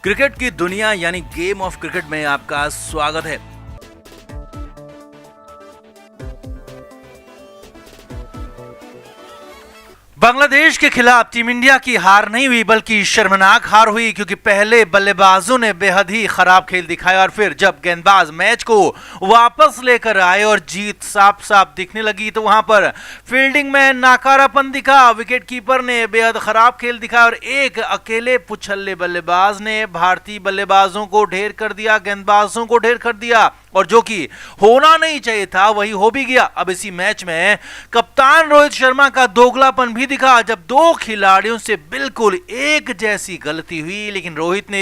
Cricket की दुनिया यानी गेम ऑफ क्रिकेट में आपका स्वागत है। बांग्लादेश के खिलाफ टीम इंडिया की हार नहीं हुई बल्कि शर्मनाक हार हुई, क्योंकि पहले बल्लेबाजों ने बेहद ही खराब खेल दिखाया और फिर जब गेंदबाज मैच को वापस लेकर आए और जीत साफ साफ दिखने लगी तो वहां पर फील्डिंग में नाकारापन दिखा। विकेट कीपर ने बेहद खराब खेल दिखाया और एक अकेले पुछल्ले बल्लेबाज ने भारतीय बल्लेबाजों को ढेर कर दिया, गेंदबाजों को ढेर कर दिया और जो कि होना नहीं चाहिए था वही हो भी गया। अब इसी मैच में कप्तान रोहित शर्मा का दोगलापन भी दिखा जब दो खिलाड़ियों से बिल्कुल एक जैसी गलती हुई, लेकिन रोहित ने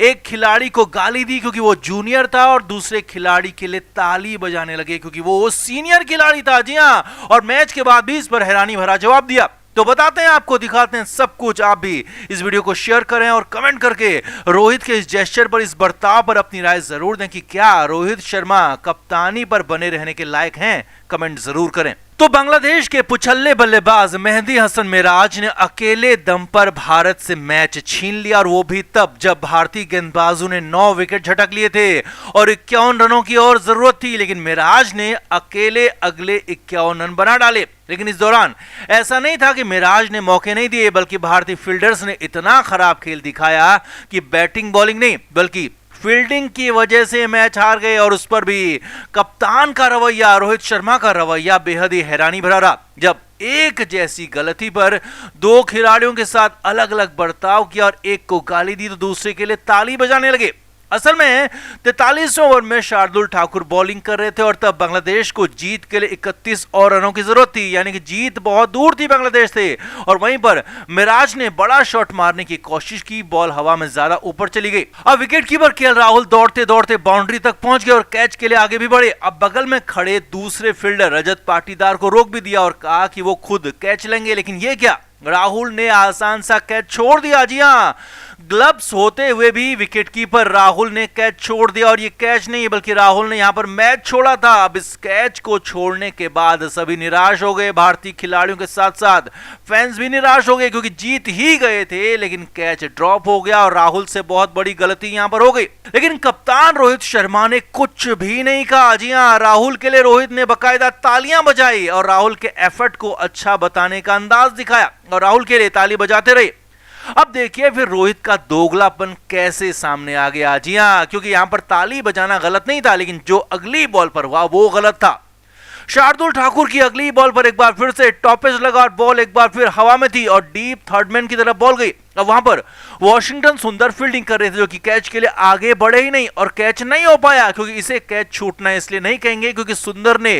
एक खिलाड़ी को गाली दी क्योंकि वो जूनियर था और दूसरे खिलाड़ी के लिए ताली बजाने लगे क्योंकि वो सीनियर खिलाड़ी था। जी हां, और मैच के बाद भी इस पर हैरानी भरा जवाब दिया। तो बताते हैं आपको, दिखाते हैं सब कुछ। आप भी इस वीडियो को शेयर करें और कमेंट करके रोहित के इस जेस्चर पर, इस बर्ताव पर अपनी राय जरूर दें कि क्या रोहित शर्मा कप्तानी पर बने रहने के लायक हैं। कमेंट जरूर करें। तो बांग्लादेश के पुछल्ले बल्लेबाज मेहदी हसन मिराज ने अकेले दम पर भारत से मैच छीन लिया और वो भी तब जब भारतीय गेंदबाजों ने 9 विकेट झटक लिए थे और 51 रनों की और जरूरत थी, लेकिन मिराज ने अकेले अगले 51 रन बना डाले। लेकिन इस दौरान ऐसा नहीं था कि मिराज ने मौके नहीं दिए, बल्कि भारतीय फील्डर्स ने इतना खराब खेल दिखाया कि बैटिंग बॉलिंग नहीं बल्कि फील्डिंग की वजह से मैच हार गए। और उस पर भी कप्तान का रवैया, रोहित शर्मा का रवैया बेहद ही हैरानी भरा रहा जब एक जैसी गलती पर दो खिलाड़ियों के साथ अलग अलग बर्ताव किया और एक को गाली दी तो दूसरे के लिए ताली बजाने लगे। असल में 43वें ओवर में शार्दुल ठाकुर बॉलिंग कर रहे थे और तब बांग्लादेश को जीत के लिए 31 और रनों की जरूरत थी, यानी कि जीत बहुत दूर थी बांग्लादेश से। और वहीं पर मिराज ने बड़ा शॉट मारने की कोशिश की, बॉल हवा में ज्यादा ऊपर चली गई। अब विकेट कीपर केएल राहुल दौड़ते दौड़ते बाउंड्री तक पहुंच गए और कैच के लिए आगे भी बढ़े। अब बगल में खड़े दूसरे फील्डर रजत पाटीदार को रोक भी दिया और कहा कि वो खुद कैच लेंगे, लेकिन ये क्या, राहुल ने आसान सा कैच छोड़ दिया। जी हां, ग्लव्स होते हुए भी विकेटकीपर राहुल ने कैच छोड़ दिया और ये कैच नहीं बल्कि राहुल ने यहां पर मैच छोड़ा था। अब इस कैच को छोड़ने के बाद सभी निराश हो गए, भारतीय खिलाड़ियों के साथ साथ फैंस भी निराश हो गए क्योंकि जीत ही गए थे, लेकिन कैच ड्रॉप हो गया और राहुल से बहुत बड़ी गलती यहां पर हो गई। लेकिन कप्तान रोहित शर्मा ने कुछ भी नहीं कहा। जी हां, राहुल के लिए रोहित ने बाकायदा तालियां बजाई और राहुल के एफर्ट को अच्छा बताने का अंदाज दिखाया और राहुल के लिए ताली बजाते रहे। अब देखिए फिर रोहित का दोगलापन कैसे सामने आ गया। जी हां, क्योंकि यहां पर ताली बजाना गलत नहीं था, लेकिन जो अगली बॉल पर हुआ वो गलत था। शार्दुल ठाकुर की अगली बॉल पर एक बार फिर से टॉपेज लगा और बॉल एक बार फिर हवा में थी और डीप थर्डमैन की तरफ बॉल गई। अब वहां पर वॉशिंगटन सुंदर फील्डिंग कर रहे थे जो कि कैच के लिए आगे बढ़े ही नहीं और कैच नहीं हो पाया, क्योंकि इसे कैच छूटना इसलिए नहीं कहेंगे क्योंकि सुंदर ने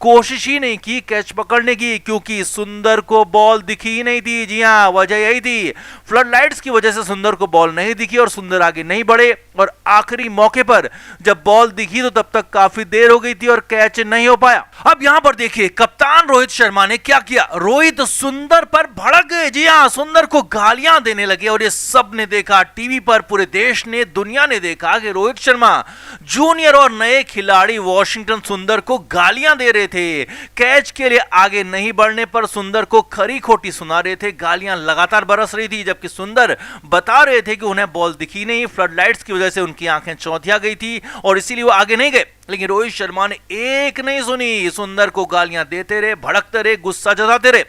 कोशिश ही नहीं की कैच पकड़ने की, क्योंकि सुंदर को बॉल दिखी ही नहीं थी। जी हां, वजह यही थी, फ्लड लाइट्स की वजह से सुंदर को बॉल नहीं दिखी और सुंदर आगे नहीं बढ़े और आखिरी मौके पर जब बॉल दिखी तो तब तक काफी देर हो गई थी और कैच नहीं हो पाया। अब यहां पर देखिए कप्तान रोहित शर्मा ने क्या किया, रोहित सुंदर पर भड़क गए। जी हां, सुंदर को गालियां देने लगे और ये सब ने देखा, टीवी पर पूरे देश ने, दुनिया ने देखा कि रोहित शर्मा जूनियर और नए खिलाड़ी वॉशिंगटन सुंदर को गालियां दे रहे थे। कैच के लिए आगे नहीं बढ़ने पर सुंदर को खरी खोटी सुना रहे थे, गालियां लगातार बरस रही थी, जबकि सुंदर बता रहे थे कि उन्हें बॉल दिखी नहीं, फ्लड लाइट्स की वजह से उनकी आंखें चौंधिया गई थी और इसीलिए वो आगे नहीं गए। लेकिन रोहित शर्मा ने एक नहीं सुनी, सुंदर को गालियां देते रहे, भड़कते रहे, गुस्सा जताते रहे।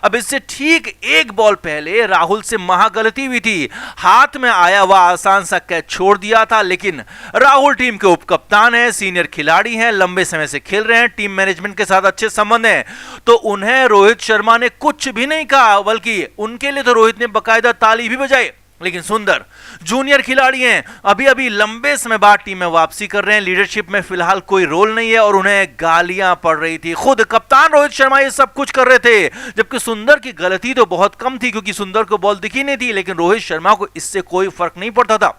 अब इससे ठीक एक बॉल पहले राहुल से महागलती हुई थी, हाथ में आया हुआ आसान सा कैच छोड़ दिया था, लेकिन राहुल टीम के उप कप्तान है, सीनियर खिलाड़ी हैं, लंबे समय से खेल रहे हैं, टीम मैनेजमेंट के साथ अच्छे संबंध हैं, तो उन्हें रोहित शर्मा ने कुछ भी नहीं कहा, बल्कि उनके लिए तो रोहित ने बाकायदा ताली भी बजाई। लेकिन सुंदर जूनियर खिलाड़ी हैं, अभी अभी लंबे समय बाद टीम में वापसी कर रहे हैं, लीडरशिप में फिलहाल कोई रोल नहीं है और उन्हें गालियां पड़ रही थी। खुद कप्तान रोहित शर्मा ये सब कुछ कर रहे थे, जबकि सुंदर की गलती तो बहुत कम थी क्योंकि सुंदर को बॉल दिखी नहीं थी, लेकिन रोहित शर्मा को इससे कोई फर्क नहीं पड़ता था।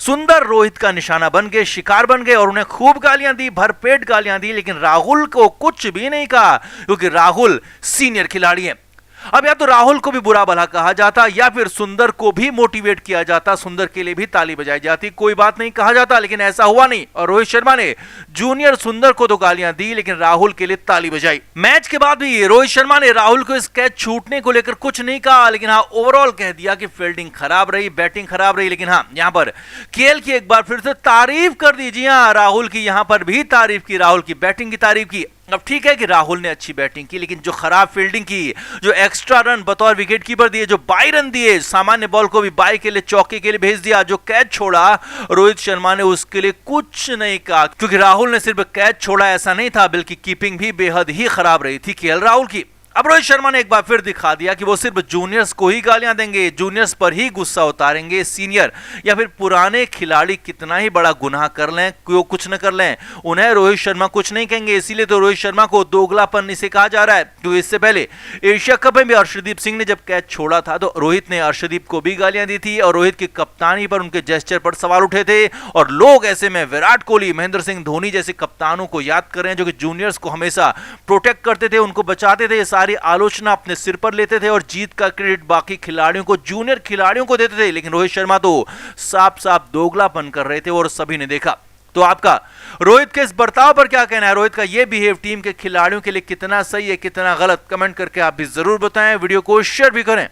सुंदर रोहित का निशाना बन गए, शिकार बन गए और उन्हें खूब गालियां दी, भरपेट गालियां दी, लेकिन राहुल को कुछ भी नहीं कहा क्योंकि राहुल सीनियर खिलाड़ी है। अब या तो राहुल को भी बुरा भला कहा जाता या फिर सुंदर को भी मोटिवेट किया जाता, सुंदर के लिए भी ताली बजाई जाती, कोई बात नहीं कहा जाता, लेकिन ऐसा हुआ नहीं और रोहित शर्मा ने जूनियर सुंदर को तो गालियां दी लेकिन राहुल के लिए ताली बजाई। मैच के बाद भी रोहित शर्मा ने राहुल को इस कैच छूटने को लेकर कुछ नहीं कहा, लेकिन हाँ ओवरऑल कह दिया कि फील्डिंग खराब रही, बैटिंग खराब रही, लेकिन हाँ यहां पर केएल की एक बार फिर से तारीफ कर दी। जी हाँ, राहुल की यहां पर भी तारीफ की, राहुल की बैटिंग की तारीफ की। अब ठीक है कि राहुल ने अच्छी बैटिंग की, लेकिन जो खराब फील्डिंग की, जो एक्स्ट्रा रन बतौर विकेट कीपर दिए, जो 22 रन दिए, सामान्य बॉल को भी 22 के लिए चौके के लिए भेज दिया, जो कैच छोड़ा रोहित शर्मा ने उसके लिए कुछ नहीं कहा, क्योंकि राहुल ने सिर्फ कैच छोड़ा ऐसा नहीं था, बल्कि कीपिंग भी बेहद ही खराब रही थी केएल राहुल की। अब रोहित शर्मा ने एक बार फिर दिखा दिया कि वो सिर्फ जूनियर्स को ही गालियां देंगे, जूनियर्स पर ही गुस्सा उतारेंगे। सीनियर या फिर पुराने खिलाड़ी कितना ही बड़ा गुनाह कर लें, क्यों कुछ न कर लें, उन्हें रोहित शर्मा कुछ नहीं कहेंगे। इसीलिए तो रोहित शर्मा को दोगलापन इसे कहा जा रहा है, क्योंकि इससे पहले एशिया कप में भी अर्शदीप सिंह ने जब कैच छोड़ा था तो रोहित ने अर्शदीप को भी गालियां दी थी और रोहित की कप्तानी पर, उनके जेस्चर पर सवाल उठे थे। और लोग ऐसे में विराट कोहली, महेंद्र सिंह धोनी जैसे कप्तानों को याद कर रहे हैं, जो कि जूनियर्स को हमेशा प्रोटेक्ट करते थे, उनको बचाते थे, सारी आलोचना अपने सिर पर लेते थे और जीत का क्रेडिट बाकी खिलाड़ियों को, जूनियर खिलाड़ियों को देते थे। लेकिन रोहित शर्मा तो साफ साफ दोगलापन कर रहे थे और सभी ने देखा। तो आपका रोहित के इस बर्ताव पर क्या कहना है? रोहित का ये बिहेव टीम के खिलाड़ियों के लिए कितना सही है, कितना गलत? कमेंट करके आप भी जरूर बताएं, वीडियो को शेयर भी करें।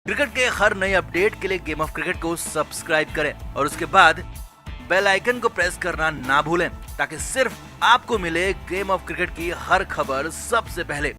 क्रिकेट के हर नए अपडेट के लिए गेम ऑफ क्रिकेट को सब्सक्राइब करें और उसके बाद बेल आइकन को प्रेस करना ना भूलें, ताकि सिर्फ आपको मिले गेम ऑफ क्रिकेट की हर खबर सबसे पहले।